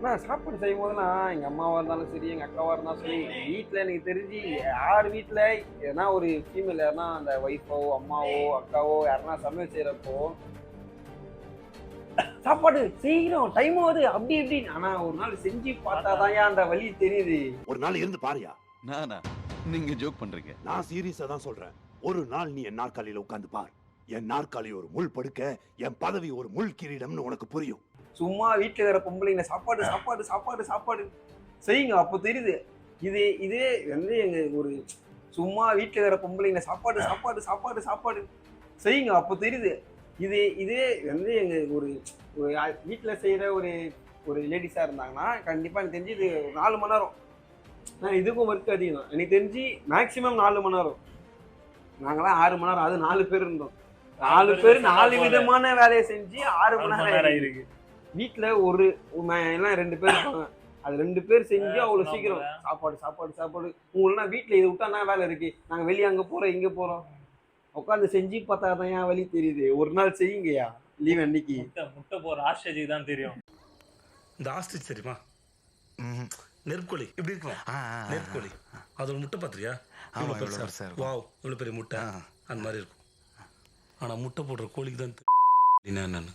நான் சாப்பாடு செய்யும் போதெல்லாம் எங்கள் அம்மாவாக இருந்தாலும் சரி எங்கள் அக்காவாக இருந்தாலும் சரி வீட்டில் எனக்கு தெரிஞ்சு யார் வீட்டில் எதனா ஒரு ஃபீமேல் யாருன்னா அந்த ஒய்ஃபோ அம்மாவோ அக்காவோ யாருன்னா சமையல் செய்கிறப்போ சாப்பாடு செய்கிறோம் டைம் ஆகுது அப்படி இப்படின்னு ஆனால் ஒரு நாள் செஞ்சு பார்த்தாதான் ஏன் அந்த வலி தெரியுது. ஒரு நாள் இருந்து பாரியா. நானா? நீங்க ஜோக் பண்றீங்க. நான் சீரியஸா தான் சொல்றேன். ஒரு நாள் நீ என் நாற்காலியில உட்கார்ந்து பார். என் நாற்காலி ஒரு முள் படுக்க, என் பதவி ஒரு முள் கிரீடம்னு உனக்கு புரியும். சும்மா வீட்டில் இருக்கிற பொம்பளைங்க சாப்பாடு சாப்பாடு சாப்பாடு சாப்பாடு செய்யுங்க அப்போ தெரியுது. இதே வந்து எங்க ஒரு சும்மா வீட்டில் இருக்கிற பொம்பளைங்க சாப்பாடு சாப்பாடு சாப்பாடு சாப்பாடு செய்யுங்க அப்போ தெரியுது. இதே வந்து எங்க ஒரு வீட்டில் செய்கிற ஒரு லேடிஸாக இருந்தாங்கன்னா கண்டிப்பாக எனக்கு தெரிஞ்சு இது 4 மணி நேரம். நான் இதுக்கும் ஒர்க் அதிகம் தான். எனக்கு தெரிஞ்சு மேக்ஸிமம் 4 மணி நேரம். நாங்களாம் 6 மணி நேரம், அது 4 பேர் இருந்தோம். 4 பேர் 4 விதமான வேலையை செஞ்சு 6 மணி நேரம் இருக்கு. வீட்டில் எல்லாம் 2 பேர் இருப்பாங்க. அது 2 பேர் செஞ்சு அவ்வளோ சீக்கிரம் சாப்பாடு சாப்பாடு சாப்பாடு. உங்களா வீட்டில் இதை விட்டா என்ன வேலை இருக்கு? நாங்கள் வெளியே அங்கே போகிறோம் இங்கே போகிறோம் உட்காந்து செஞ்சு பார்த்தா தான் ஏன் வழி தெரியுது. ஒரு நாள் செய்யுங்கய்யா லீவ் அன்னைக்கு. முட்டை போற ஆஸ்ட்ரிச் தான் தெரியும். இந்த ஆஸ்ட்ரிச் தெரியுமா? நெருப்புக்கோழி இப்படி இருக்கும். நெருப்புக்கோழி அதோட முட்டை பார்த்துறியா? வாவ் இவ்வளோ பெரிய முட்டை அந்த மாதிரி இருக்கும். ஆனால் முட்டை போடுற கோழிக்கு தான் என்னன்னு